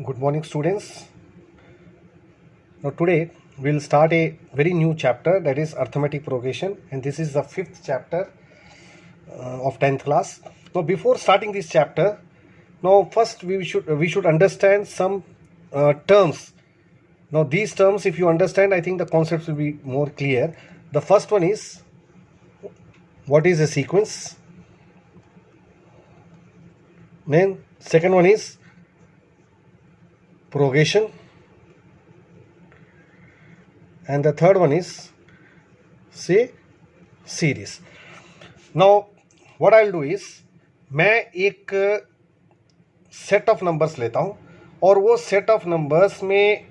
Good morning, students. Now, today we'll start a very new chapter, that is arithmetic progression, and this is the fifth chapter of 10th class. Now, before starting this chapter, first we should understand some terms. Now, these terms, if you understand, I think the concepts will be more clear. The first one is, what is a sequence? Then second one is progression, and the third one is say series. Now what I'll do is, मैं एक set of numbers लेता हूँ और वो set of numbers में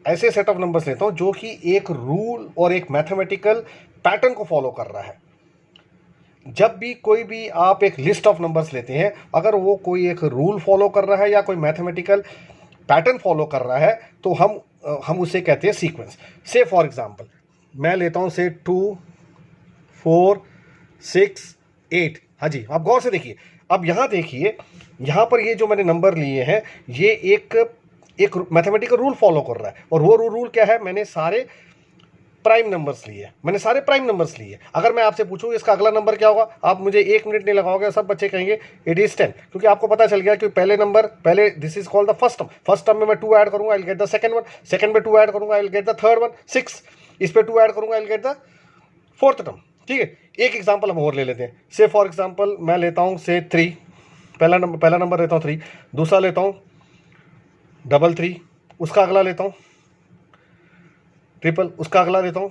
ऐसे set of numbers लेता हूँ जो कि एक रूल और एक मैथमेटिकल पैटर्न को फॉलो कर रहा है. जब भी कोई भी आप एक लिस्ट ऑफ नंबर्स लेते हैं, अगर वो कोई एक रूल फॉलो कर रहा है या कोई मैथमेटिकल पैटर्न फॉलो कर रहा है तो हम उसे कहते हैं सीक्वेंस. से फॉर एग्जांपल मैं लेता हूं से 2 4 6 8. हाँ जी, आप गौर से देखिए. अब यहाँ देखिए, यहाँ पर ये जो मैंने नंबर लिए हैं ये एक मैथमेटिकल रूल फॉलो कर रहा है. और वो रूल क्या है? मैंने सारे प्राइम नंबर्स लिए. अगर मैं आपसे पूछूं इसका अगला नंबर क्या होगा, आप मुझे 1 मिनट नहीं लगाओगे, सब बच्चे कहेंगे इट इज 10, क्योंकि आपको पता चल गया कि पहले this is called the first term में मैं 2 ऐड करूंगा, I will get the second one. Second में 2 ऐड करूंगा, I will get the third one. 6 इस पे 2 ऐड करूंगा, I will get the fourth term. ठीक है, एक एग्जांपल हम और ले लेते हैं. से फॉर एग्जांपल मैं लेता हूं से 3. पहला नंबर लेता हूं 3. दूसरा लेता हूं 3. उसका अगला लेता हूं 3. उसका अगला लेता हूं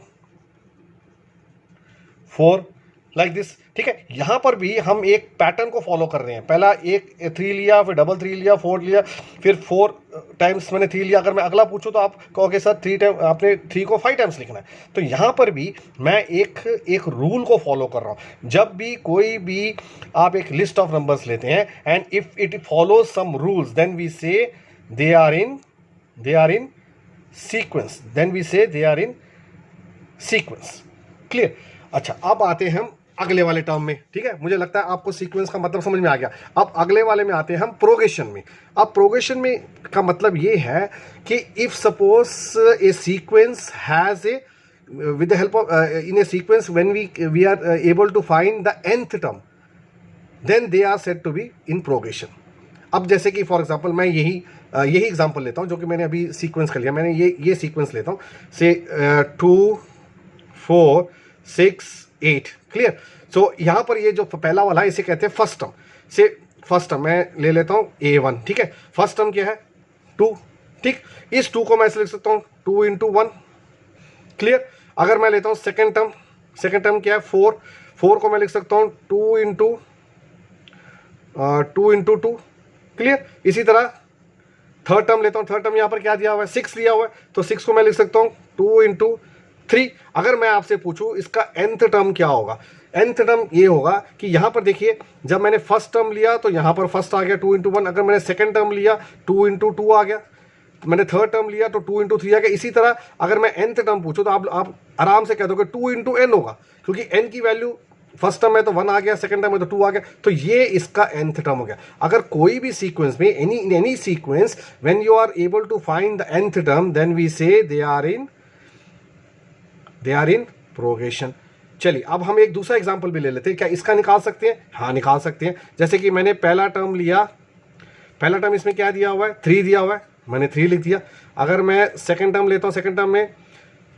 4, लाइक दिस. ठीक है, यहां पर भी हम एक पैटर्न को फॉलो कर रहे हैं. पहला एक 3 लिया, फिर 3 लिया, 4 लिया, फिर 4 टाइम्स मैंने 3 लिया. अगर मैं अगला पूछूं तो आप कहोगे सर 3 टाइम आपने 3 को 5 टाइम्स लिखना है. तो यहां पर भी मैं एक रूल को फॉलो कर रहा हूं. जब भी कोई भी आप एक लिस्ट ऑफ नंबर्स लेते हैं and if it follows some rules, then we say they are in sequence. Clear? अच्छा, अब आते हैं हम अगले वाले टर्म में. ठीक है, मुझे लगता है आपको सीक्वेंस का मतलब समझ में आ गया. अब अगले वाले में आते हैं हम प्रोग्रेशन में. अब प्रोग्रेशन में का मतलब ये है कि if suppose a sequence has a with the help of in a sequence when we are able to find the nth term, then they are said to be in progression. अब जैसे कि for example मैं यही example लेता हूं जो कि मैंने अभी सीक्वेंस कर लिया. मैंने ये सीक्वेंस लेता हूं से 2 4 6 8. क्लियर? सो यहां पर ये जो पहला वाला है इसे कहते हैं फर्स्ट टर्म. से फर्स्ट टर्म मैं ले लेता हूं A1. ठीक है, फर्स्ट टर्म क्या है? 2. ठीक, इस 2 को मैं ऐसे लिख सकता हूं 2 into 1. क्लियर? अगर मैं लेता हूं सेकेंड टर्म क्या है? 4 को मैं लिख सकता हूं 2 into 2. क्लियर? इसी तरह थर्ड टर्म लेता हूं. थर्ड टर्म यहां पर क्या दिया हुआ है? 6 लिया हुआ है, तो 6 को मैं लिख सकता हूं 2 into 3. अगर मैं आपसे पूछूं इसका nth टर्म क्या होगा? nth टर्म ये होगा कि यहां पर देखिए, जब मैंने फर्स्ट टर्म लिया तो यहां पर फर्स्ट आ गया 2 into 1. अगर मैंने सेकंड टर्म लिया 2 into 2 आ गया. मैंने थर्ड टर्म लिया तो 2 into 3 आ गया. इसी तरह अगर मैं nth टर्म पूछूं तो आप आराम से कह दोगे 2 into n होगा, क्योंकि n की वैल्यू फर्स्ट टर्म में तो 1 आ गया, सेकंड टर्म में तो 2 आ गया. तो ये इसका nth टर्म हो गया. अगर कोई भी सीक्वेंस में any sequence when you are able to find the nth term, then we say they are in progression. चलिए, अब हम एक दूसरा एग्जांपल भी ले लेते हैं. क्या इसका निकाल सकते हैं? हाँ, निकाल सकते हैं. जैसे कि मैंने पहला टर्म लिया. पहला टर्म इसमें क्या दिया हुआ है? 3 दिया हुआ है, मैंने 3 लिख दिया. अगर मैं सेकंड टर्म लेता हूं, सेकंड टर्म में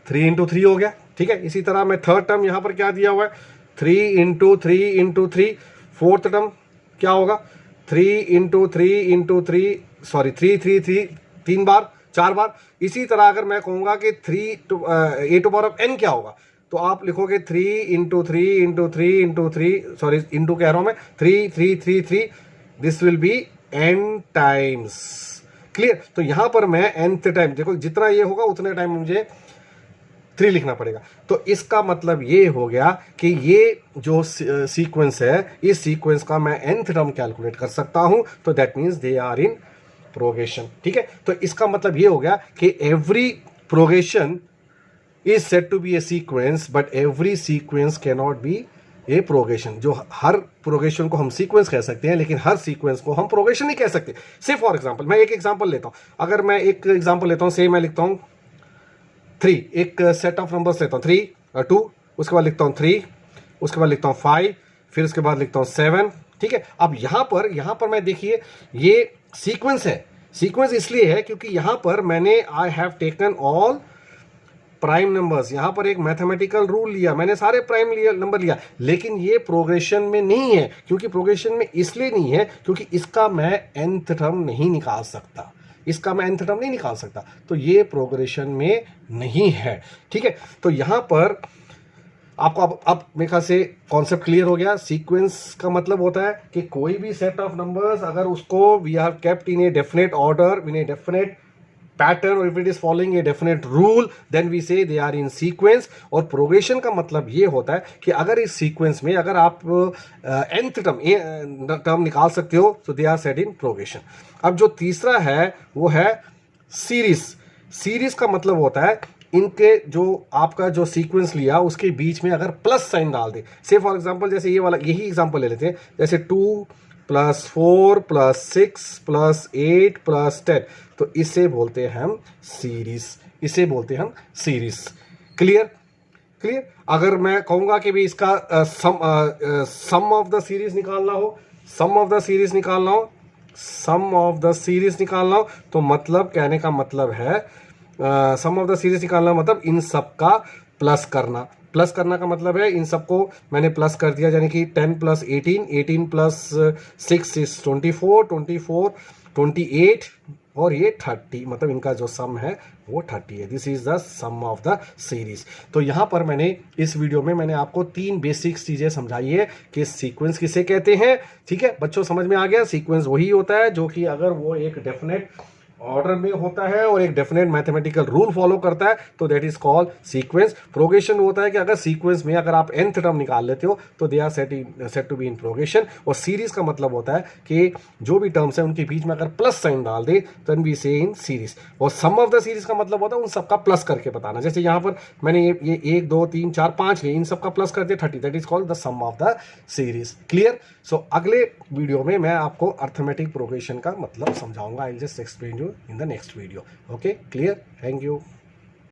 3 into 3 हो गया. ठीक है, इसी तरह मैं थर्ड टर्म यहां पर क्या दिया हुआ है? 3 into 3 into 3. फोर्थ टर्म क्या होगा? 3 into 3 into 3 सॉरी 3 3 बार, 4 बार. इसी तरह अगर मैं कहूंगा कि a to power of n क्या होगा, तो आप लिखोगे 3 into 3 into 3 into 3 sorry into कह रहा हूं मैं 3 3 3 3. This will be n times. Clear? तो यहां पर मैं nth टाइम, देखो जितना ये होगा उतने टाइम मुझे 3 लिखना पड़ेगा. तो इसका मतलब ये हो गया कि ये जो सीक्वेंस है, इस सीक्वेंस का मैं nth टर्म कैलकुलेट कर सकता हूं. तो that means they are in progression. ठीक है, तो इसका मतलब ये हो गया कि every progression is said to be a sequence, but every sequence cannot be ये प्रोग्रेशन, जो हर प्रोग्रेशन को हम सीक्वेंस कह सकते हैं, लेकिन हर सीक्वेंस को हम प्रोग्रेशन नहीं कह सकते। से फॉर एग्जांपल मैं एक एग्जांपल लेता हूँ, अगर मैं एक एग्जांपल लेता हूँ, से मैं लिखता हूँ 3, एक सेट ऑफ नंबर्स लेता हूँ 3 2, उसके बाद लिखता हूँ 3, उसके बाद लिखता हूँ 5, फिर उसके बाद लिखता हूँ 7। ठीक है, अब यहाँ पर मैं देखिए ये सीक्वेंस है। सीक्वेंस इसलिए है क्योंकि यहाँ पर मैंने I have taken all prime numbers, यहाँ पर एक मैथमेटिकल रूल लिया, मैंने सारे प्राइम नंबर लिया, लेकिन ये प्रोग्रेशन में नहीं है। क्योंकि प्रोग्रेशन में इसलिए नहीं है क्योंकि इसका मैं nth टर्म नहीं निकाल सकता, इसका मैं nth टर्म नहीं निकाल सकता, तो ये प्रोग्रेशन में नहीं है। ठीक है, तो यहाँ पर आपको अब मेरे ख्याल से कॉन्सेप्ट क्लियर हो गया। सीक्वेंस का मतलब होता है कि कोई भी सेट ऑफ नंबर्स अगर उसको we have kept in a definite order, in a definite pattern, और if it is following a definite rule, then we say they are in sequence. और प्रोग्रेशन का मतलब ये होता है कि अगर इस सीक्वेंस में अगर आप nth टर्म निकाल सकते हो तो they are set in progression. अब जो तीसरा है वो है सीरीज। सीरीज का मतलब होता है इनके जो आपका जो सीक्वेंस लिया उसके बीच में अगर प्लस साइन डाल दे। से फॉर एग्जांपल जैसे ये वाला, यही एग्जांपल ले लेते हैं, जैसे 2 + 4 + 6 + 8 + 10, तो इसे बोलते हैं हम सीरीज, इसे बोलते हैं हम सीरीज। क्लियर? क्लियर? अगर मैं कहूंगा कि भी इसका सम ऑफ द सीरीज निकालना हो, सम ऑफ द सीरीज निकालना हो, सम ऑफ द सीरीज निकालना हो, तो मतलब कहने का मतलब है सम ऑफ द सीरीज निकालना मतलब इन सब का प्लस करना। प्लस करना का मतलब है इन सबको मैंने प्लस कर दिया, यानी कि 10 + 18, 18 + 6 is 24, 24 28 और ये 30, मतलब इनका जो सम है वो 30 है। This is the sum of the series. तो यहाँ पर मैंने इस वीडियो में मैंने आपको 3 बेसिक चीजें समझाई है कि सीक्वेंस किसे कहते हैं। ठीक है बच्चों, समझ में आ गया? सीक्वेंस वही होता है जो कि अगर वो एक डेफिनेट ऑर्डर में होता है और एक डेफिनेट मैथमेटिकल रूल फॉलो करता है तो that is called sequence. Progression होता है कि अगर सीक्वेंस में अगर आप nth टर्म निकाल लेते हो तो they are set to be in progression. और सीरीज का मतलब होता है कि जो भी टर्म्स है उनके बीच में अगर प्लस साइन डाल दे तो वी से इन सीरीज। और सम ऑफ द सीरीज का मतलब होता है उन सबका प्लस करके बताना। जैसे यहाँ पर मैंने ये 1 2 3 4 5 लिए, इन सबका प्लस कर दिया 30, that is called the sum of the series. Clear? So अगले वीडियो में मैं आपको अर्थमेटिक प्रोग्रेशन का मतलब समझाऊंगा। I will just explain you in the next video. Okay, clear? Thank you.